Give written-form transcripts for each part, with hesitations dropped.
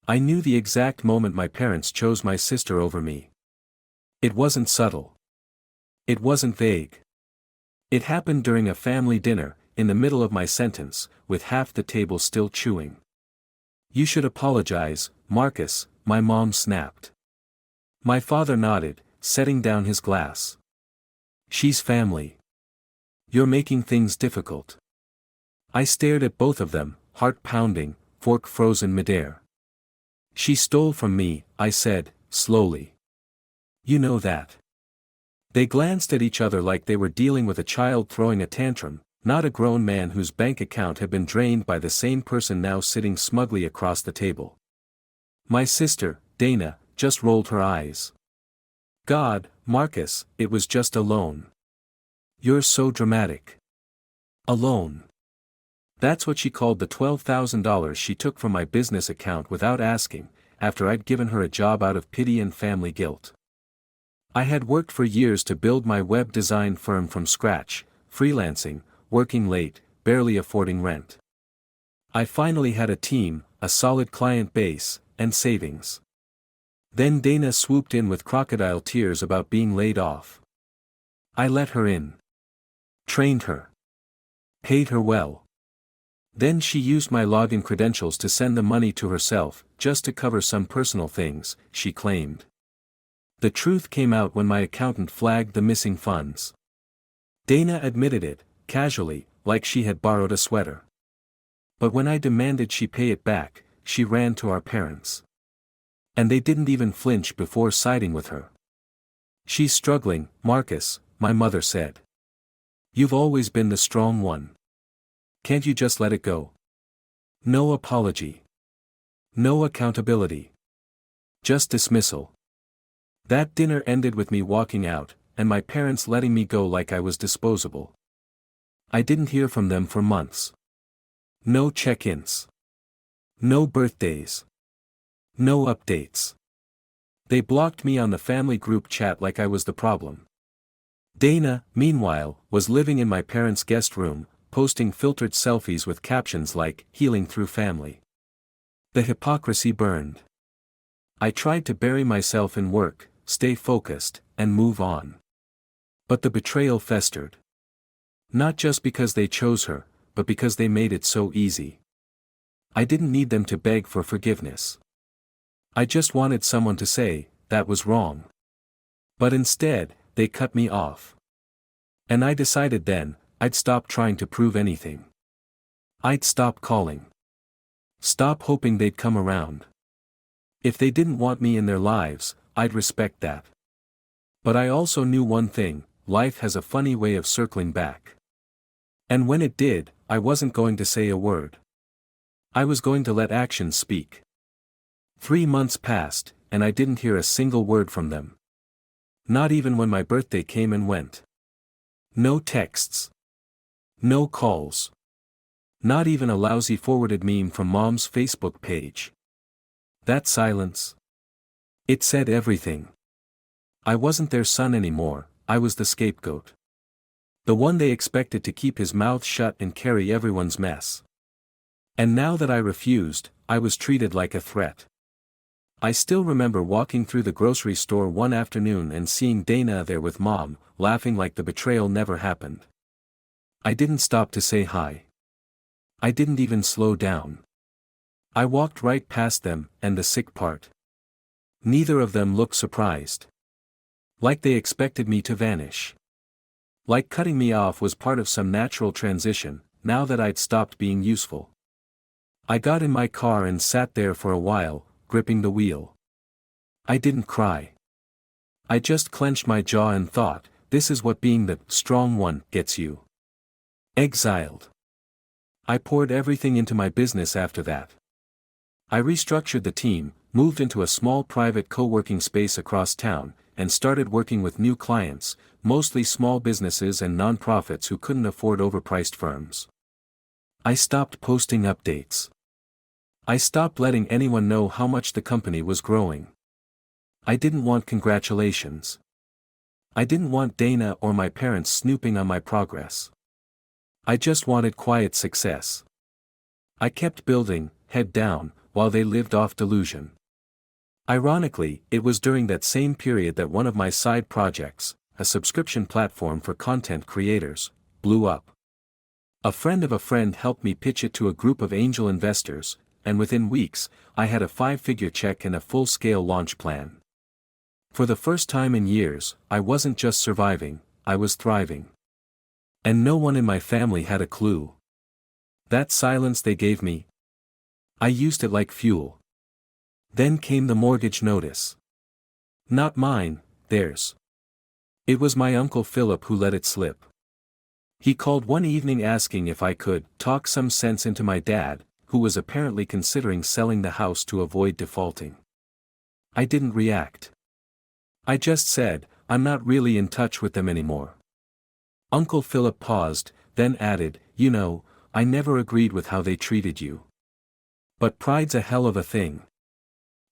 I knew the exact moment my parents chose my sister over me. It wasn't subtle. It wasn't vague. It happened during a family dinner, in the middle of my sentence, with half the table still chewing. "You should apologize, Marcus," my mom snapped. My father nodded, setting down his glass. "She's family. You're making things difficult." I stared at both of them, heart pounding, fork frozen midair. "She stole from me," I said, slowly. "You know that." They glanced at each other like they were dealing with a child throwing a tantrum, not a grown man whose bank account had been drained by the same person now sitting smugly across the table. My sister, Dana, just rolled her eyes. "God, Marcus, it was just a loan." "You're so dramatic." "A loan." That's what she called the $12,000 she took from my business account without asking, after I'd given her a job out of pity and family guilt. I had worked for years to build my web design firm from scratch, freelancing, working late, barely affording rent. I finally had a team, a solid client base, and savings. Then Dana swooped in with crocodile tears about being laid off. I let her in. Trained her. Paid her well. Then she used my login credentials to send the money to herself, just to cover some personal things, she claimed. The truth came out when my accountant flagged the missing funds. Dana admitted it, casually, like she had borrowed a sweater. But when I demanded she pay it back, she ran to our parents. And they didn't even flinch before siding with her. "She's struggling, Marcus," my mother said. "You've always been the strong one. Can't you just let it go?" No apology. No accountability. Just dismissal. That dinner ended with me walking out, and my parents letting me go like I was disposable. I didn't hear from them for months. No check-ins. No birthdays. No updates. They blocked me on the family group chat like I was the problem. Dana, meanwhile, was living in my parents' guest room, posting filtered selfies with captions like, "Healing through family." The hypocrisy burned. I tried to bury myself in work, stay focused, and move on. But the betrayal festered. Not just because they chose her, but because they made it so easy. I didn't need them to beg for forgiveness. I just wanted someone to say, that was wrong. But instead, they cut me off. And I decided then, I'd stop trying to prove anything. I'd stop calling. Stop hoping they'd come around. If they didn't want me in their lives, I'd respect that. But I also knew one thing: life has a funny way of circling back. And when it did, I wasn't going to say a word. I was going to let actions speak. 3 months passed, and I didn't hear a single word from them. Not even when my birthday came and went. No texts. No calls. Not even a lousy forwarded meme from Mom's Facebook page. That silence. It said everything. I wasn't their son anymore, I was the scapegoat. The one they expected to keep his mouth shut and carry everyone's mess. And now that I refused, I was treated like a threat. I still remember walking through the grocery store one afternoon and seeing Dana there with Mom, laughing like the betrayal never happened. I didn't stop to say hi. I didn't even slow down. I walked right past them, and the sick part. Neither of them looked surprised. Like they expected me to vanish. Like cutting me off was part of some natural transition, now that I'd stopped being useful. I got in my car and sat there for a while, gripping the wheel. I didn't cry. I just clenched my jaw and thought, this is what being the strong one gets you. Exiled. I poured everything into my business after that. I restructured the team, moved into a small private co-working space across town, and started working with new clients, mostly small businesses and nonprofits who couldn't afford overpriced firms. I stopped posting updates. I stopped letting anyone know how much the company was growing. I didn't want congratulations. I didn't want Dana or my parents snooping on my progress. I just wanted quiet success. I kept building, head down, while they lived off delusion. Ironically, it was during that same period that one of my side projects, a subscription platform for content creators, blew up. A friend of a friend helped me pitch it to a group of angel investors, and within weeks, I had a 5-figure check and a full-scale launch plan. For the first time in years, I wasn't just surviving, I was thriving. And no one in my family had a clue. That silence they gave me, I used it like fuel. Then came the mortgage notice. Not mine, theirs. It was my Uncle Philip who let it slip. He called one evening asking if I could talk some sense into my dad, who was apparently considering selling the house to avoid defaulting. I didn't react. I just said, I'm not really in touch with them anymore. Uncle Philip paused, then added, you know, I never agreed with how they treated you. But pride's a hell of a thing.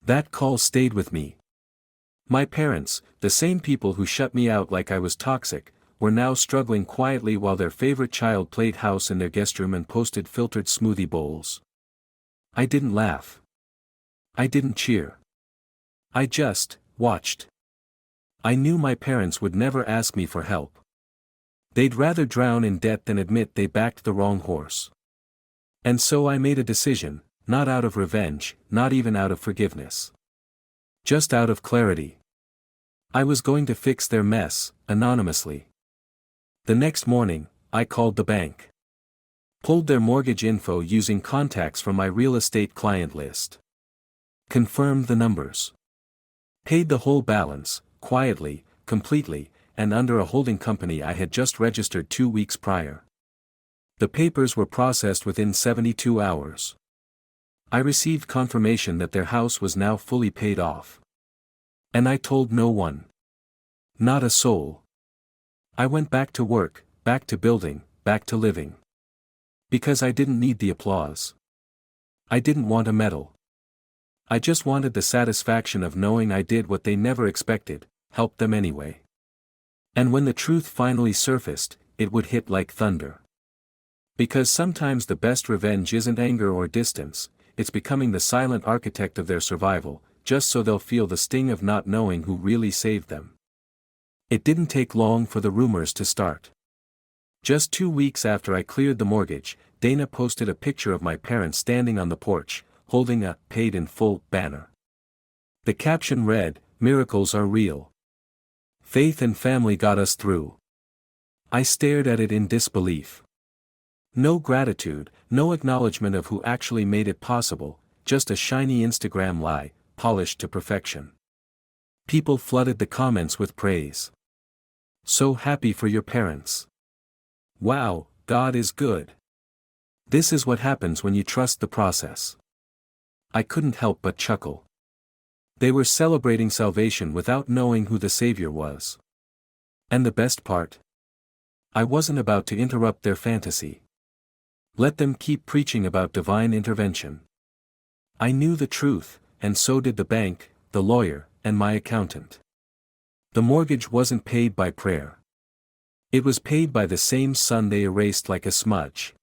That call stayed with me. My parents, the same people who shut me out like I was toxic, were now struggling quietly while their favorite child played house in their guest room and posted filtered smoothie bowls. I didn't laugh. I didn't cheer. I just watched. I knew my parents would never ask me for help. They'd rather drown in debt than admit they backed the wrong horse. And so I made a decision, not out of revenge, not even out of forgiveness. Just out of clarity. I was going to fix their mess, anonymously. The next morning, I called the bank. Pulled their mortgage info using contacts from my real estate client list. Confirmed the numbers. Paid the whole balance, quietly, completely, and under a holding company I had just registered 2 weeks prior. The papers were processed within 72 hours. I received confirmation that their house was now fully paid off. And I told no one. Not a soul. I went back to work, back to building, back to living. Because I didn't need the applause. I didn't want a medal. I just wanted the satisfaction of knowing I did what they never expected, helped them anyway. And when the truth finally surfaced, it would hit like thunder. Because sometimes the best revenge isn't anger or distance, it's becoming the silent architect of their survival, just so they'll feel the sting of not knowing who really saved them. It didn't take long for the rumors to start. Just 2 weeks after I cleared the mortgage, Dana posted a picture of my parents standing on the porch, holding a "paid in full" banner. The caption read, "Miracles are real. Faith and family got us through." I stared at it in disbelief. No gratitude, no acknowledgement of who actually made it possible, just a shiny Instagram lie, polished to perfection. People flooded the comments with praise. So happy for your parents. Wow, God is good. This is what happens when you trust the process. I couldn't help but chuckle. They were celebrating salvation without knowing who the Savior was. And the best part? I wasn't about to interrupt their fantasy. Let them keep preaching about divine intervention. I knew the truth, and so did the bank, the lawyer, and my accountant. The mortgage wasn't paid by prayer. It was paid by the same sun they erased like a smudge.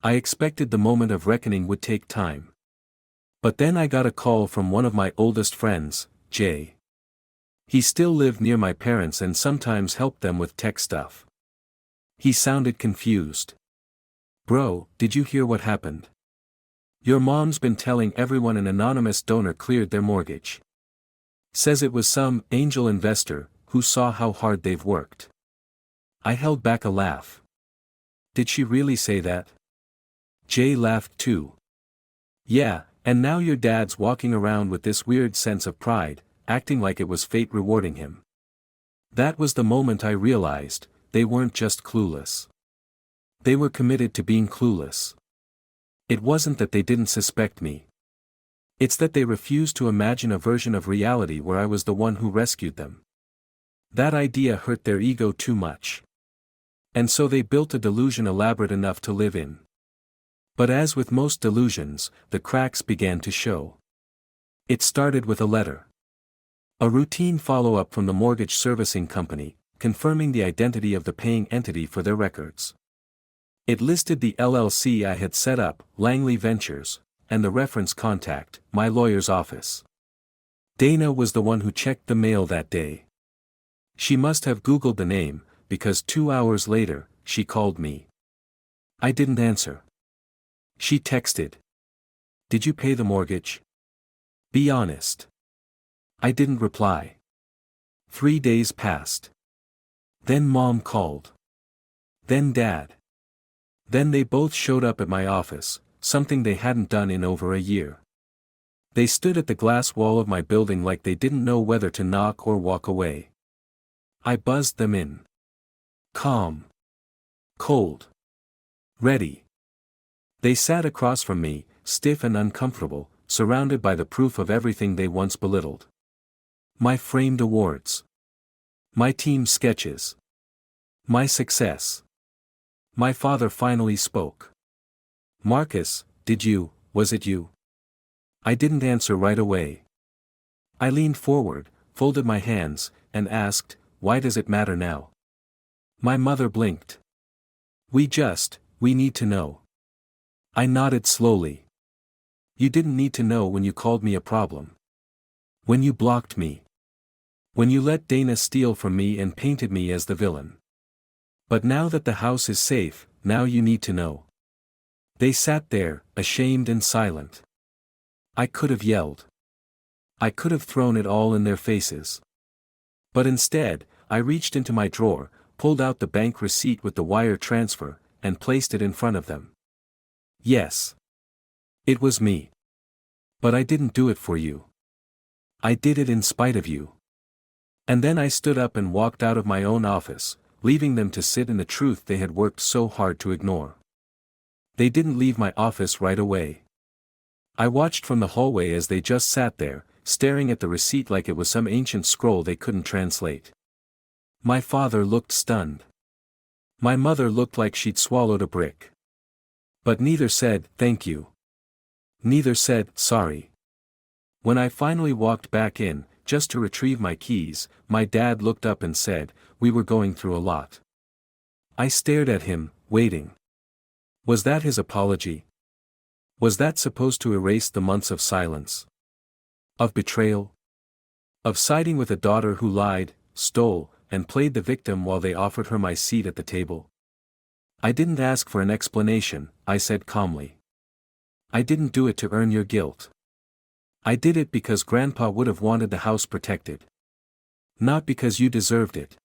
I expected the moment of reckoning would take time. But then I got a call from one of my oldest friends, Jay. He still lived near my parents and sometimes helped them with tech stuff. He sounded confused. "Bro, did you hear what happened? Your mom's been telling everyone an anonymous donor cleared their mortgage. Says it was some angel investor who saw how hard they've worked." I held back a laugh. "Did she really say that?" Jay laughed too. "Yeah, and now your dad's walking around with this weird sense of pride, acting like it was fate rewarding him." That was the moment I realized, they weren't just clueless. They were committed to being clueless. It wasn't that they didn't suspect me. It's that they refused to imagine a version of reality where I was the one who rescued them. That idea hurt their ego too much. And so they built a delusion elaborate enough to live in. But as with most delusions, the cracks began to show. It started with a letter. A routine follow-up from the mortgage servicing company, confirming the identity of the paying entity for their records. It listed the LLC I had set up, Langley Ventures, and the reference contact, my lawyer's office. Dana was the one who checked the mail that day. She must have Googled the name, because 2 hours later, she called me. I didn't answer. She texted. Did you pay the mortgage? Be honest. I didn't reply. 3 days passed. Then Mom called. Then Dad. Then they both showed up at my office, something they hadn't done in over a year. They stood at the glass wall of my building like they didn't know whether to knock or walk away. I buzzed them in. Calm. Cold. Ready. They sat across from me, stiff and uncomfortable, surrounded by the proof of everything they once belittled. My framed awards. My team sketches. My success. My father finally spoke. Marcus, was it you? I didn't answer right away. I leaned forward, folded my hands, and asked, why does it matter now? My mother blinked. We need to know. I nodded slowly. You didn't need to know when you called me a problem. When you blocked me. When you let Dana steal from me and painted me as the villain. But now that the house is safe, now you need to know. They sat there, ashamed and silent. I could have yelled. I could have thrown it all in their faces. But instead, I reached into my drawer, pulled out the bank receipt with the wire transfer, and placed it in front of them. Yes. It was me. But I didn't do it for you. I did it in spite of you. And then I stood up and walked out of my own office, leaving them to sit in the truth they had worked so hard to ignore. They didn't leave my office right away. I watched from the hallway as they just sat there, staring at the receipt like it was some ancient scroll they couldn't translate. My father looked stunned. My mother looked like she'd swallowed a brick. But neither said, thank you. Neither said, sorry. When I finally walked back in, just to retrieve my keys, my dad looked up and said, we were going through a lot. I stared at him, waiting. Was that his apology? Was that supposed to erase the months of silence? Of betrayal? Of siding with a daughter who lied, stole, and played the victim while they offered her my seat at the table? I didn't ask for an explanation, I said calmly. I didn't do it to earn your guilt. I did it because Grandpa would have wanted the house protected. Not because you deserved it.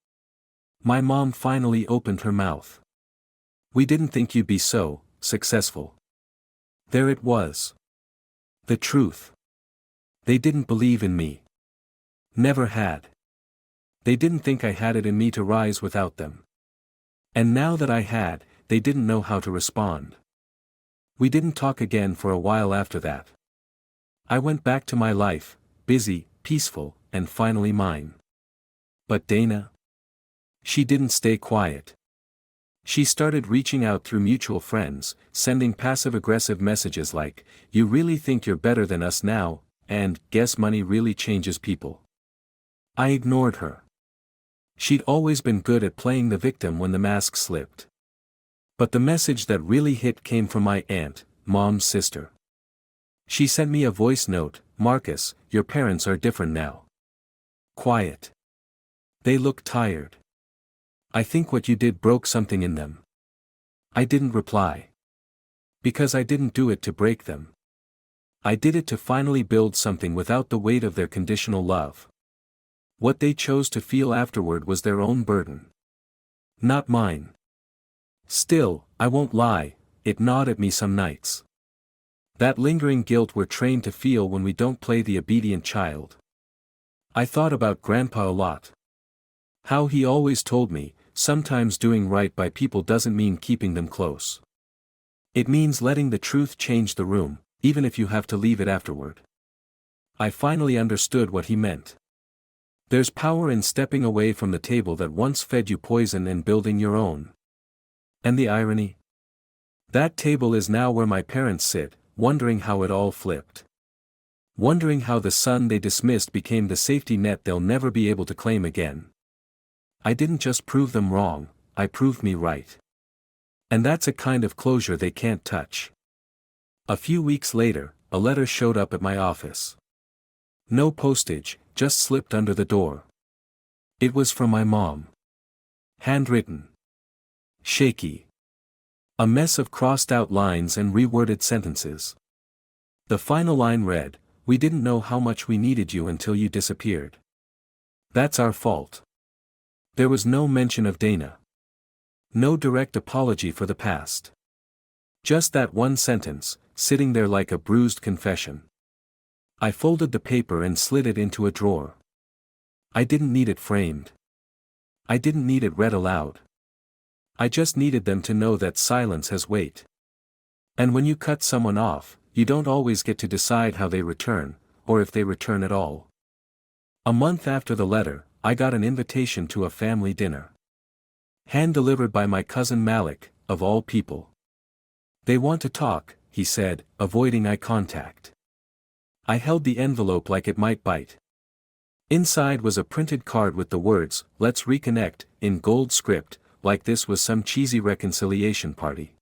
My mom finally opened her mouth. We didn't think you'd be so successful. There it was. The truth. They didn't believe in me. Never had. They didn't think I had it in me to rise without them. And now that I had, they didn't know how to respond. We didn't talk again for a while after that. I went back to my life, busy, peaceful, and finally mine. But Dana? She didn't stay quiet. She started reaching out through mutual friends, sending passive-aggressive messages like, you really think you're better than us now, and, guess money really changes people. I ignored her. She'd always been good at playing the victim when the mask slipped. But the message that really hit came from my aunt, Mom's sister. She sent me a voice note, Marcus, your parents are different now. Quiet. They look tired. I think what you did broke something in them. I didn't reply. Because I didn't do it to break them. I did it to finally build something without the weight of their conditional love. What they chose to feel afterward was their own burden. Not mine. Still, I won't lie, it gnawed at me some nights. That lingering guilt we're trained to feel when we don't play the obedient child. I thought about Grandpa a lot. How he always told me, sometimes doing right by people doesn't mean keeping them close. It means letting the truth change the room, even if you have to leave it afterward. I finally understood what he meant. There's power in stepping away from the table that once fed you poison and building your own. And the irony? That table is now where my parents sit, wondering how it all flipped. Wondering how the son they dismissed became the safety net they'll never be able to claim again. I didn't just prove them wrong, I proved me right. And that's a kind of closure they can't touch. A few weeks later, a letter showed up at my office. No postage, just slipped under the door. It was from my mom. Handwritten. Shaky. A mess of crossed-out lines and reworded sentences. The final line read, "We didn't know how much we needed you until you disappeared. That's our fault." There was no mention of Dana. No direct apology for the past. Just that one sentence, sitting there like a bruised confession. I folded the paper and slid it into a drawer. I didn't need it framed. I didn't need it read aloud. I just needed them to know that silence has weight. And when you cut someone off, you don't always get to decide how they return, or if they return at all. A month after the letter, I got an invitation to a family dinner. Hand-delivered by my cousin Malik, of all people. "They want to talk," he said, avoiding eye contact. I held the envelope like it might bite. Inside was a printed card with the words, "Let's reconnect," in gold script, like this was some cheesy reconciliation party.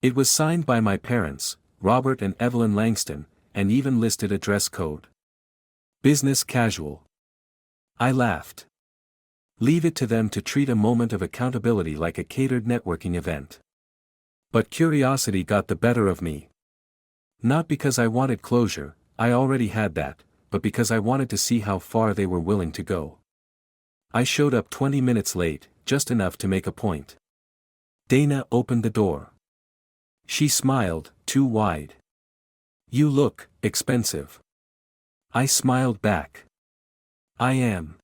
It was signed by my parents, Robert and Evelyn Langston, and even listed a dress code. Business casual. I laughed. Leave it to them to treat a moment of accountability like a catered networking event. But curiosity got the better of me. Not because I wanted closure, I already had that, but because I wanted to see how far they were willing to go. I showed up 20 minutes late, just enough to make a point. Dana opened the door. She smiled, too wide. "You look expensive." I smiled back. "I am."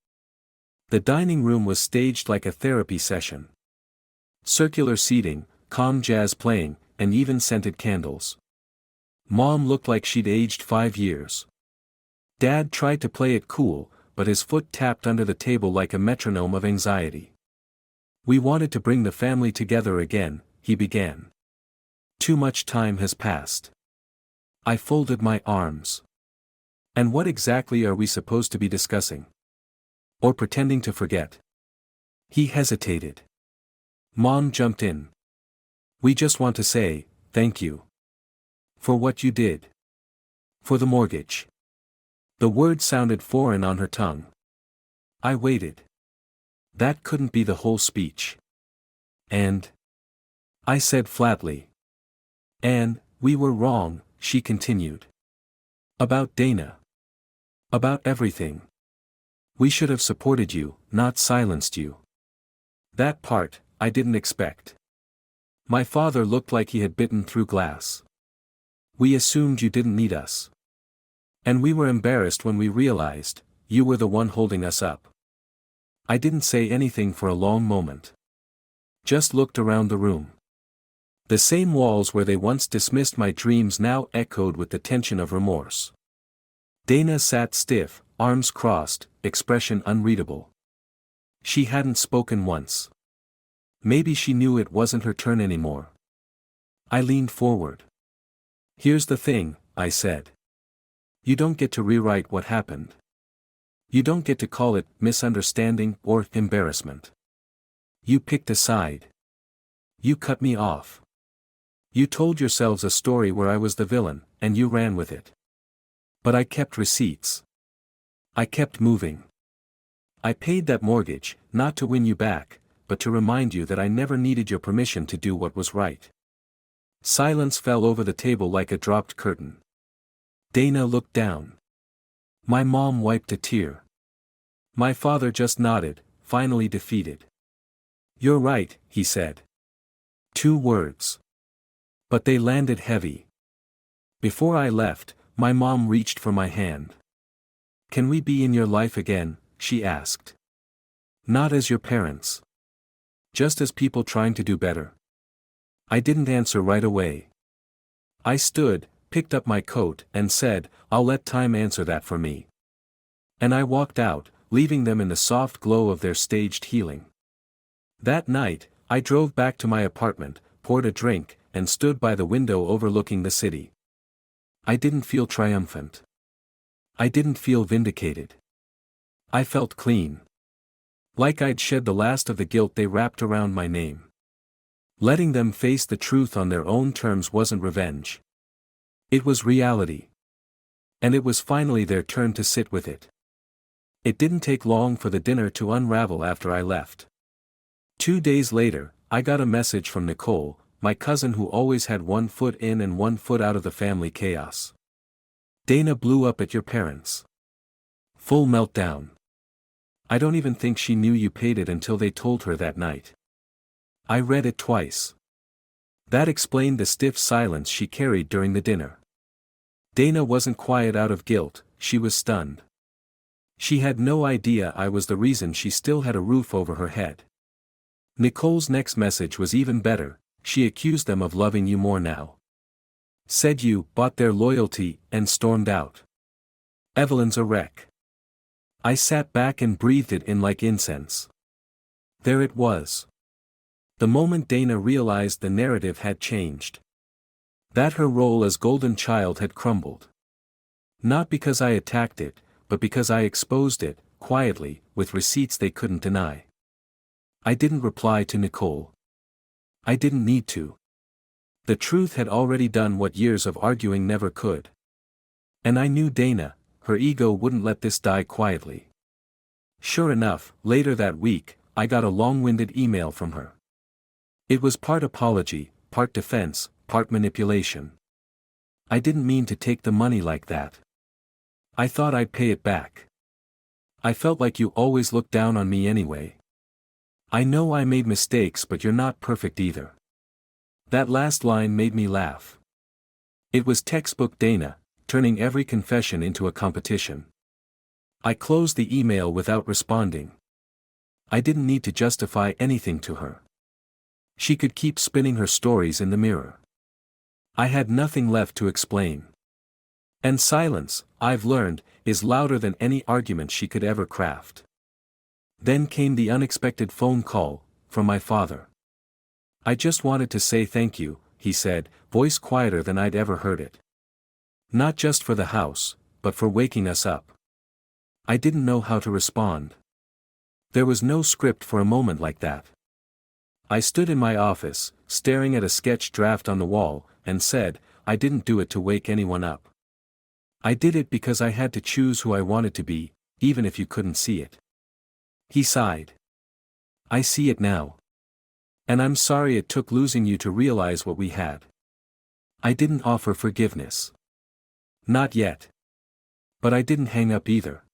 The dining room was staged like a therapy session. Circular seating, calm jazz playing, and even scented candles. Mom looked like she'd aged 5 years. Dad tried to play it cool, but his foot tapped under the table like a metronome of anxiety. "We wanted to bring the family together again," he began. "Too much time has passed." I folded my arms. "And what exactly are we supposed to be discussing? Or pretending to forget?" He hesitated. Mom jumped in. "We just want to say, thank you. For what you did. For the mortgage." The word sounded foreign on her tongue. I waited. That couldn't be the whole speech. "And?" I said flatly. "And, we were wrong," she continued. "About Dana. About everything. We should have supported you, not silenced you. That part, I didn't expect." My father looked like he had bitten through glass. "We assumed you didn't need us. And we were embarrassed when we realized, you were the one holding us up." I didn't say anything for a long moment. Just looked around the room. The same walls where they once dismissed my dreams now echoed with the tension of remorse. Dana sat stiff, arms crossed, expression unreadable. She hadn't spoken once. Maybe she knew it wasn't her turn anymore. I leaned forward. "Here's the thing," I said. "You don't get to rewrite what happened. You don't get to call it misunderstanding or embarrassment. You picked a side. You cut me off. You told yourselves a story where I was the villain, and you ran with it. But I kept receipts. I kept moving. I paid that mortgage, not to win you back, but to remind you that I never needed your permission to do what was right." Silence fell over the table like a dropped curtain. Dana looked down. My mom wiped a tear. My father just nodded, finally defeated. "You're right," he said. 2 words. But they landed heavy. Before I left, my mom reached for my hand. "Can we be in your life again?" she asked. "Not as your parents. Just as people trying to do better." I didn't answer right away. I stood, picked up my coat, and said, "I'll let time answer that for me." And I walked out, leaving them in the soft glow of their staged healing. That night, I drove back to my apartment, poured a drink, and stood by the window overlooking the city. I didn't feel triumphant. I didn't feel vindicated. I felt clean. Like I'd shed the last of the guilt they wrapped around my name. Letting them face the truth on their own terms wasn't revenge. It was reality. And it was finally their turn to sit with it. It didn't take long for the dinner to unravel after I left. 2 days later, I got a message from Nicole, my cousin who always had one foot in and one foot out of the family chaos. Dana blew up at your parents. Full meltdown. I don't even think she knew you paid it until they told her that night. I read it twice. That explained the stiff silence she carried during the dinner. Dana wasn't quiet out of guilt, she was stunned. She had no idea I was the reason she still had a roof over her head. Nicole's next message was even better, she accused them of loving you more now. Said you bought their loyalty and stormed out. Evelyn's a wreck. I sat back and breathed it in like incense. There it was. The moment Dana realized the narrative had changed. That her role as golden child had crumbled. Not because I attacked it, but because I exposed it, quietly, with receipts they couldn't deny. I didn't reply to Nicole. I didn't need to. The truth had already done what years of arguing never could. And I knew Dana, her ego wouldn't let this die quietly. Sure enough, later that week, I got a long-winded email from her. It was part apology, part defense, part manipulation. I didn't mean to take the money like that. I thought I'd pay it back. I felt like you always looked down on me anyway. I know I made mistakes, but you're not perfect either. That last line made me laugh. It was textbook Dana, turning every confession into a competition. I closed the email without responding. I didn't need to justify anything to her. She could keep spinning her stories in the mirror. I had nothing left to explain. And silence, I've learned, is louder than any argument she could ever craft. Then came the unexpected phone call, from my father. I just wanted to say thank you, he said, voice quieter than I'd ever heard it. Not just for the house, but for waking us up. I didn't know how to respond. There was no script for a moment like that. I stood in my office, staring at a sketch draft on the wall, and said, I didn't do it to wake anyone up. I did it because I had to choose who I wanted to be, even if you couldn't see it. He sighed. I see it now. And I'm sorry it took losing you to realize what we had. I didn't offer forgiveness. Not yet. But I didn't hang up either.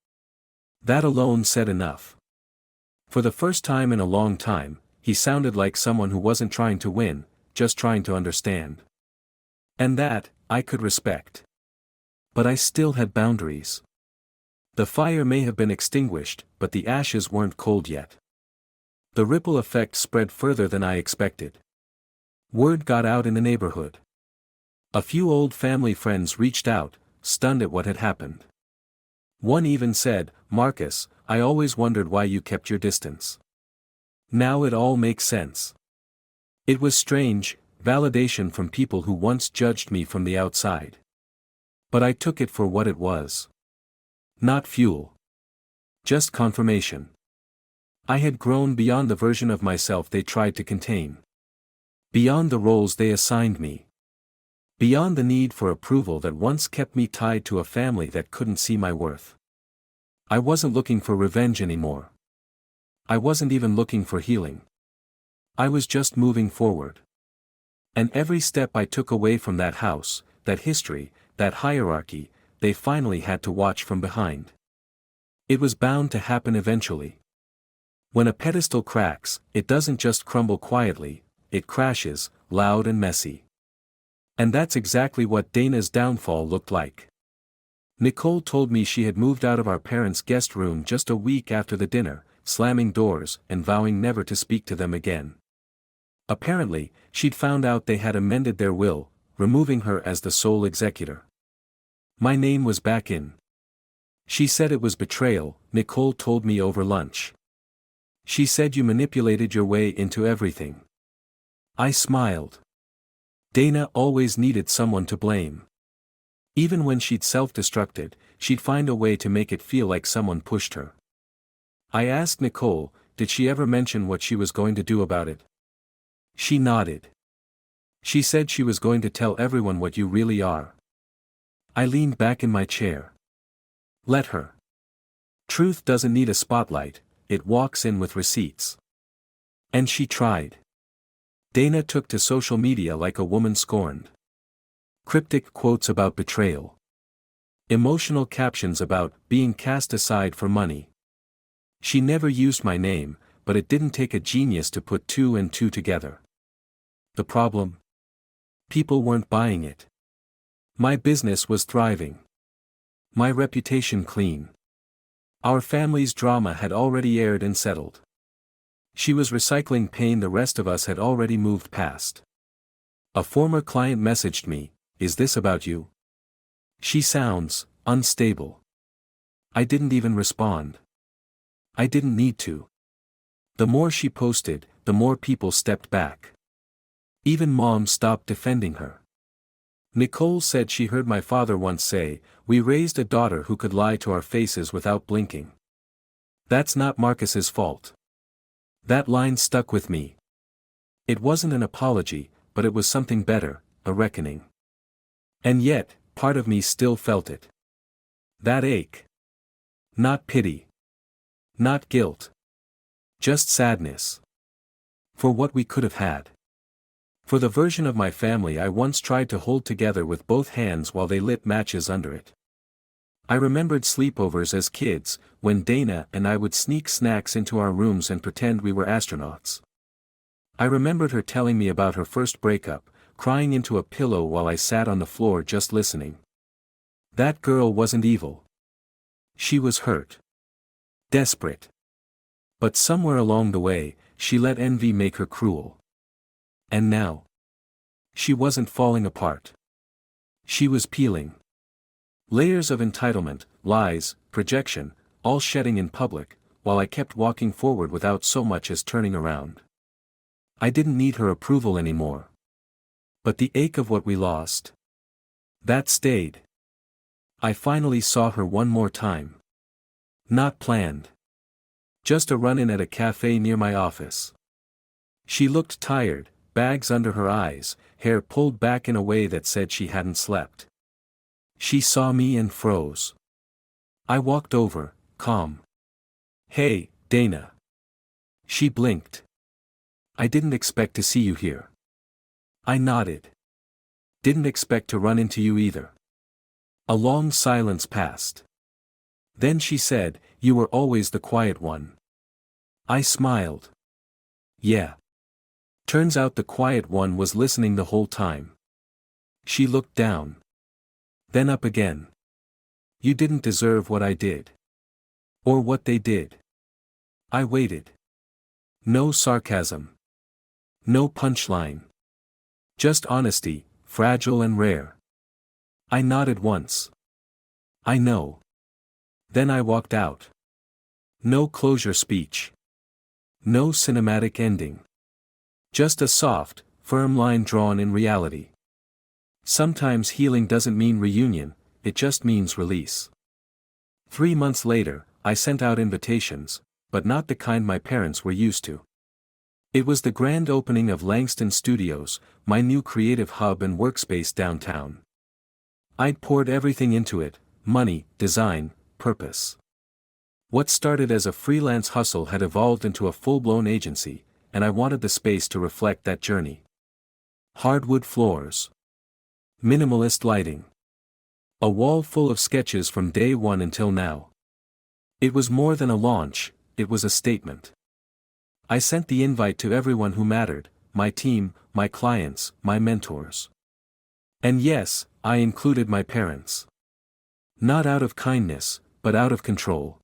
That alone said enough. For the first time in a long time, he sounded like someone who wasn't trying to win, just trying to understand. And that, I could respect. But I still had boundaries. The fire may have been extinguished, but the ashes weren't cold yet. The ripple effect spread further than I expected. Word got out in the neighborhood. A few old family friends reached out, stunned at what had happened. One even said, Marcus, I always wondered why you kept your distance. Now it all makes sense. It was strange, validation from people who once judged me from the outside. But I took it for what it was. Not fuel. Just confirmation. I had grown beyond the version of myself they tried to contain. Beyond the roles they assigned me. Beyond the need for approval that once kept me tied to a family that couldn't see my worth. I wasn't looking for revenge anymore. I wasn't even looking for healing. I was just moving forward. And every step I took away from that house, that history, that hierarchy, they finally had to watch from behind. It was bound to happen eventually. When a pedestal cracks, it doesn't just crumble quietly, it crashes, loud and messy. And that's exactly what Dana's downfall looked like. Nicole told me she had moved out of our parents' guest room just a week after the dinner, slamming doors and vowing never to speak to them again. Apparently, she'd found out they had amended their will, removing her as the sole executor. My name was back in. She said it was betrayal, Nicole told me over lunch. She said you manipulated your way into everything. I smiled. Dana always needed someone to blame. Even when she'd self-destructed, she'd find a way to make it feel like someone pushed her. I asked Nicole, did she ever mention what she was going to do about it? She nodded. She said she was going to tell everyone what you really are. I leaned back in my chair. Let her. Truth doesn't need a spotlight, it walks in with receipts. And she tried. Dana took to social media like a woman scorned. Cryptic quotes about betrayal. Emotional captions about being cast aside for money. She never used my name, but it didn't take a genius to put two and two together. The problem? People weren't buying it. My business was thriving. My reputation clean. Our family's drama had already aired and settled. She was recycling pain the rest of us had already moved past. A former client messaged me, "Is this about you? She sounds unstable." I didn't even respond. I didn't need to. The more she posted, the more people stepped back. Even Mom stopped defending her. Nicole said she heard my father once say, "We raised a daughter who could lie to our faces without blinking." That's not Marcus's fault. That line stuck with me. It wasn't an apology, but it was something better, a reckoning. And yet, part of me still felt it. That ache. Not pity. Not guilt. Just sadness. For what we could have had. For the version of my family I once tried to hold together with both hands while they lit matches under it. I remembered sleepovers as kids, when Dana and I would sneak snacks into our rooms and pretend we were astronauts. I remembered her telling me about her first breakup, crying into a pillow while I sat on the floor just listening. That girl wasn't evil. She was hurt. Desperate. But somewhere along the way, she let envy make her cruel. And now? She wasn't falling apart. She was peeling. Layers of entitlement, lies, projection, all shedding in public, while I kept walking forward without so much as turning around. I didn't need her approval anymore. But the ache of what we lost. That stayed. I finally saw her one more time. Not planned. Just a run-in at a cafe near my office. She looked tired, bags under her eyes, hair pulled back in a way that said she hadn't slept. She saw me and froze. I walked over, calm. "Hey, Dana." She blinked. "I didn't expect to see you here." I nodded. "Didn't expect to run into you either." A long silence passed. Then she said, "You were always the quiet one." I smiled. Yeah. Turns out the quiet one was listening the whole time. She looked down. Then up again. "You didn't deserve what I did. Or what they did." I waited. No sarcasm. No punchline. Just honesty, fragile and rare. I nodded once. "I know." Then I walked out. No closure speech. No cinematic ending. Just a soft, firm line drawn in reality. Sometimes healing doesn't mean reunion, it just means release. 3 months later, I sent out invitations, but not the kind my parents were used to. It was the grand opening of Langston Studios, my new creative hub and workspace downtown. I'd poured everything into it: money, design, purpose. What started as a freelance hustle had evolved into a full-blown agency, and I wanted the space to reflect that journey. Hardwood floors. Minimalist lighting. A wall full of sketches from day one until now. It was more than a launch, it was a statement. I sent the invite to everyone who mattered: my team, my clients, my mentors. And yes, I included my parents. Not out of kindness, but out of control.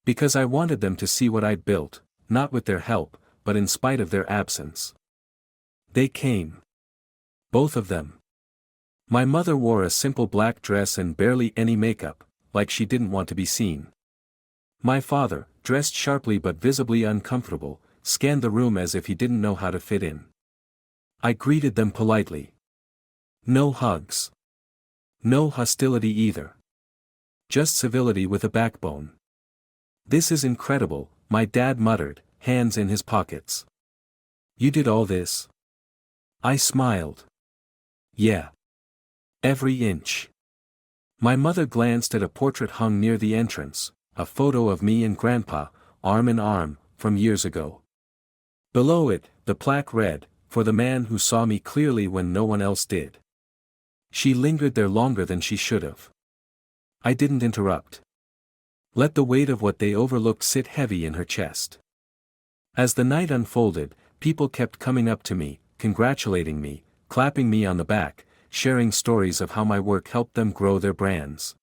Because I wanted them to see what I'd built, not with their help, but in spite of their absence. They came. Both of them. My mother wore a simple black dress and barely any makeup, like she didn't want to be seen. My father, dressed sharply but visibly uncomfortable, scanned the room as if he didn't know how to fit in. I greeted them politely. No hugs. No hostility either. Just civility with a backbone. "This is incredible," my dad muttered, hands in his pockets. "You did all this?" I smiled. "Yeah. Every inch." My mother glanced at a portrait hung near the entrance, a photo of me and Grandpa, arm in arm, from years ago. Below it, the plaque read, "For the man who saw me clearly when no one else did." She lingered there longer than she should have. I didn't interrupt. Let the weight of what they overlooked sit heavy in her chest. As the night unfolded, people kept coming up to me, congratulating me, clapping me on the back, sharing stories of how my work helped them grow their brands.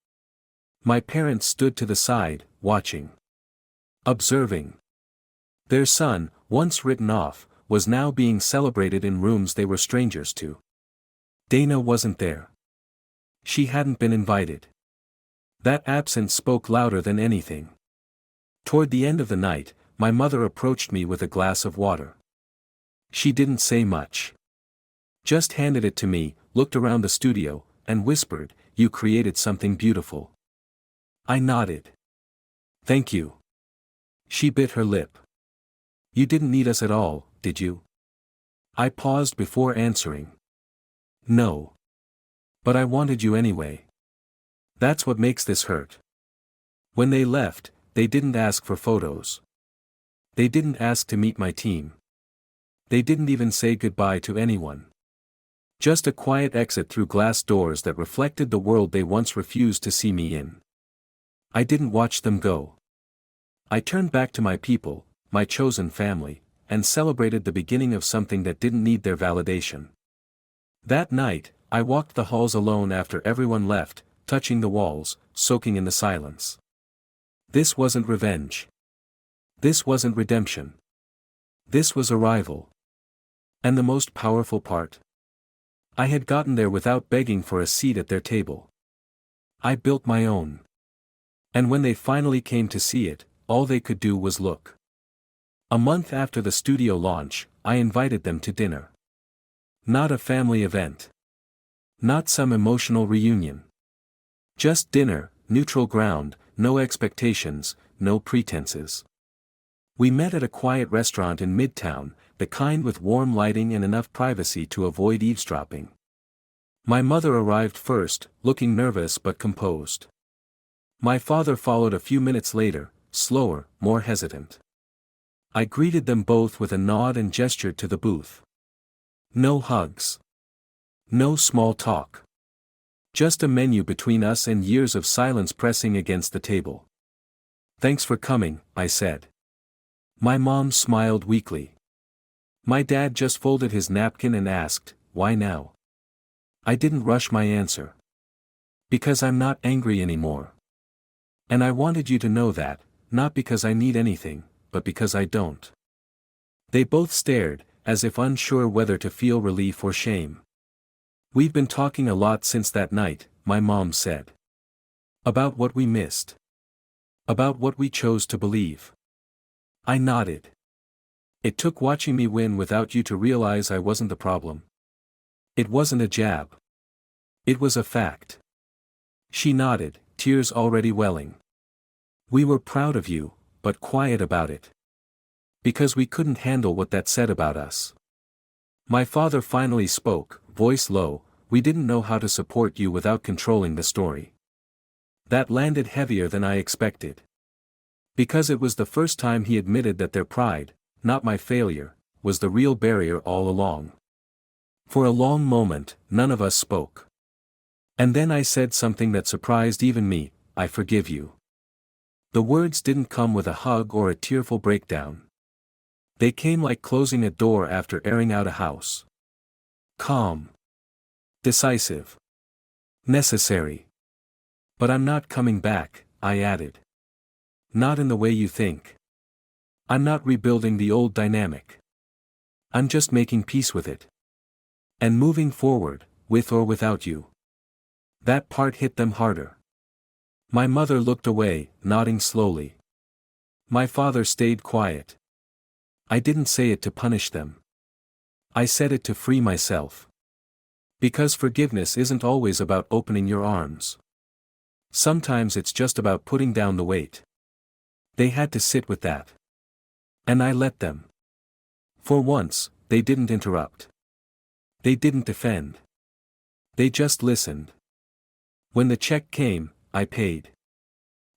My parents stood to the side, watching. Observing. Their son, once written off, was now being celebrated in rooms they were strangers to. Dana wasn't there. She hadn't been invited. That absence spoke louder than anything. Toward the end of the night, my mother approached me with a glass of water. She didn't say much. Just handed it to me, looked around the studio, and whispered, "You created something beautiful." I nodded. "Thank you." She bit her lip. "You didn't need us at all, did you?" I paused before answering. "No. But I wanted you anyway. That's what makes this hurt." When they left, they didn't ask for photos. They didn't ask to meet my team. They didn't even say goodbye to anyone. Just a quiet exit through glass doors that reflected the world they once refused to see me in. I didn't watch them go. I turned back to my people, my chosen family, and celebrated the beginning of something that didn't need their validation. That night, I walked the halls alone after everyone left, touching the walls, soaking in the silence. This wasn't revenge. This wasn't redemption. This was arrival. And the most powerful part? I had gotten there without begging for a seat at their table. I built my own. And when they finally came to see it, all they could do was look. A month after the studio launch, I invited them to dinner. Not a family event. Not some emotional reunion. Just dinner, neutral ground, no expectations, no pretenses. We met at a quiet restaurant in Midtown, the kind with warm lighting and enough privacy to avoid eavesdropping. My mother arrived first, looking nervous but composed. My father followed a few minutes later, slower, more hesitant. I greeted them both with a nod and gestured to the booth. No hugs. No small talk. Just a menu between us and years of silence pressing against the table. "Thanks for coming," I said. My mom smiled weakly. My dad just folded his napkin and asked, "Why now?" I didn't rush my answer. "Because I'm not angry anymore. And I wanted you to know that, not because I need anything, but because I don't." They both stared, as if unsure whether to feel relief or shame. "We've been talking a lot since that night," my mom said. "About what we missed. About what we chose to believe." I nodded. "It took watching me win without you to realize I wasn't the problem. It wasn't a jab. It was a fact." She nodded, tears already welling. "We were proud of you, but quiet about it. Because we couldn't handle what that said about us." My father finally spoke, voice low, "We didn't know how to support you without controlling the story." That landed heavier than I expected. Because it was the first time he admitted that their pride, not my failure, was the real barrier all along. For a long moment, none of us spoke. And then I said something that surprised even me, "I forgive you." The words didn't come with a hug or a tearful breakdown. They came like closing a door after airing out a house. Calm. Decisive. Necessary. "But I'm not coming back," I added. "Not in the way you think. I'm not rebuilding the old dynamic. I'm just making peace with it. And moving forward, with or without you." That part hit them harder. My mother looked away, nodding slowly. My father stayed quiet. I didn't say it to punish them. I said it to free myself. Because forgiveness isn't always about opening your arms. Sometimes it's just about putting down the weight. They had to sit with that. And I let them. For once, they didn't interrupt. They didn't defend. They just listened. When the check came, I paid.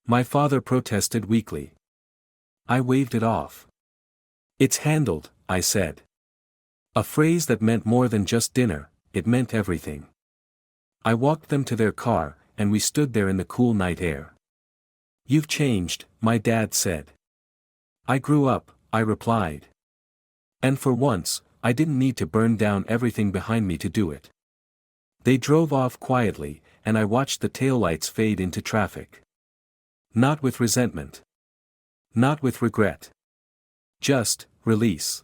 My father protested weakly. I waved it off. "It's handled," I said. A phrase that meant more than just dinner, it meant everything. I walked them to their car, and we stood there in the cool night air. "You've changed," my dad said. "I grew up," I replied. And for once, I didn't need to burn down everything behind me to do it. They drove off quietly, and I watched the taillights fade into traffic. Not with resentment. Not with regret. Just release.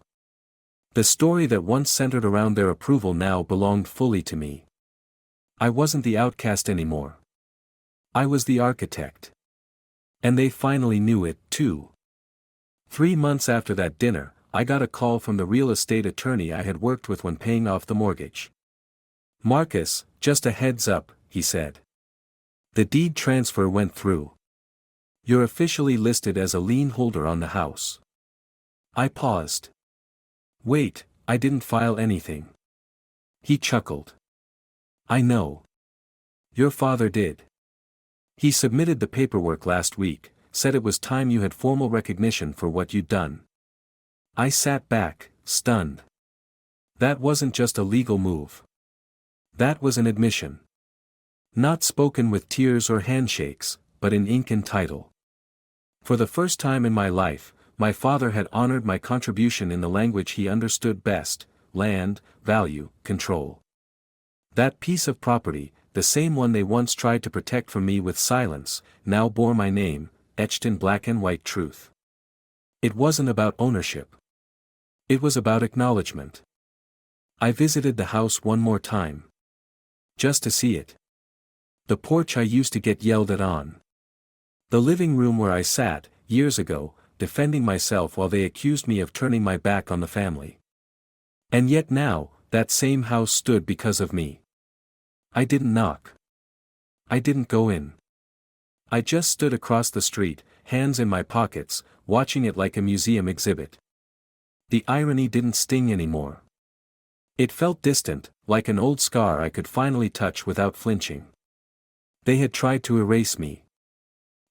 The story that once centered around their approval now belonged fully to me. I wasn't the outcast anymore. I was the architect. And they finally knew it, too. 3 months after that dinner, I got a call from the real estate attorney I had worked with when paying off the mortgage. "Marcus, just a heads up," he said. "The deed transfer went through. You're officially listed as a lien holder on the house." I paused. "Wait, I didn't file anything." He chuckled. "I know. Your father did. He submitted the paperwork last week, said it was time you had formal recognition for what you'd done." I sat back, stunned. That wasn't just a legal move. That was an admission. Not spoken with tears or handshakes, but in ink and title. For the first time in my life, my father had honored my contribution in the language he understood best: land, value, control. That piece of property, the same one they once tried to protect from me with silence, now bore my name, etched in black and white truth. It wasn't about ownership. It was about acknowledgement. I visited the house one more time. Just to see it. The porch I used to get yelled at on. The living room where I sat, years ago, defending myself while they accused me of turning my back on the family. And yet now, that same house stood because of me. I didn't knock. I didn't go in. I just stood across the street, hands in my pockets, watching it like a museum exhibit. The irony didn't sting anymore. It felt distant, like an old scar I could finally touch without flinching. They had tried to erase me.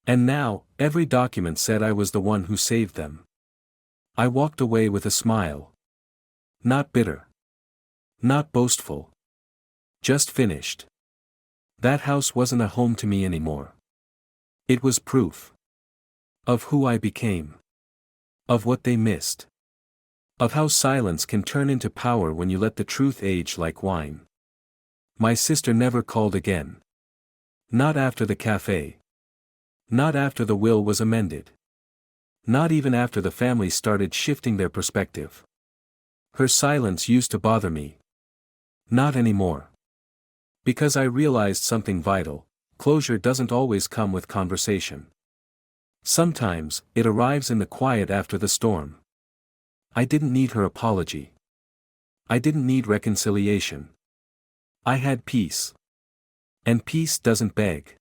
And now, every document said I was the one who saved them. I walked away with a smile. Not bitter. Not boastful. Just finished. That house wasn't a home to me anymore. It was proof. Of who I became. Of what they missed. Of how silence can turn into power when you let the truth age like wine. My sister never called again. Not after the cafe. Not after the will was amended. Not even after the family started shifting their perspective. Her silence used to bother me. Not anymore. Because I realized something vital: closure doesn't always come with conversation. Sometimes, it arrives in the quiet after the storm. I didn't need her apology. I didn't need reconciliation. I had peace. And peace doesn't beg.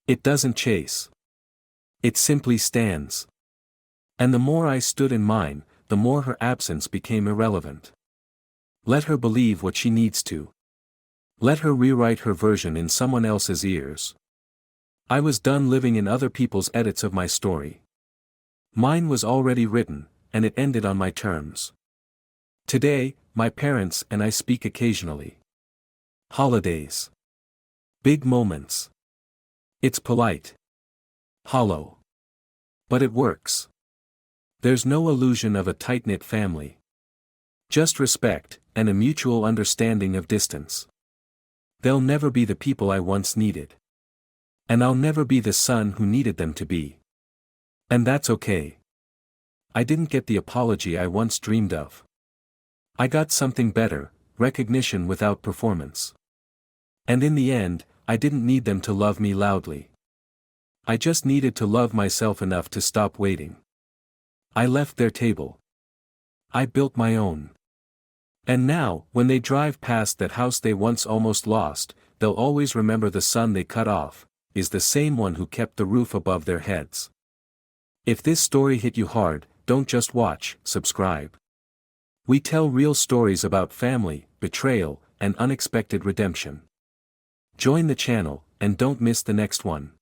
It doesn't chase. It simply stands. And the more I stood in mine, the more her absence became irrelevant. Let her believe what she needs to. Let her rewrite her version in someone else's ears. I was done living in other people's edits of my story. Mine was already written, and it ended on my terms. Today, my parents and I speak occasionally. Holidays. Big moments. It's polite. Hollow. But it works. There's no illusion of a tight-knit family. Just respect, and a mutual understanding of distance. They'll never be the people I once needed. And I'll never be the son who needed them to be. And that's okay. I didn't get the apology I once dreamed of. I got something better: recognition without performance. And in the end, I didn't need them to love me loudly. I just needed to love myself enough to stop waiting. I left their table. I built my own. And now, when they drive past that house they once almost lost, they'll always remember the son they cut off is the same one who kept the roof above their heads. If this story hit you hard, don't just watch, subscribe. We tell real stories about family, betrayal, and unexpected redemption. Join the channel, and don't miss the next one.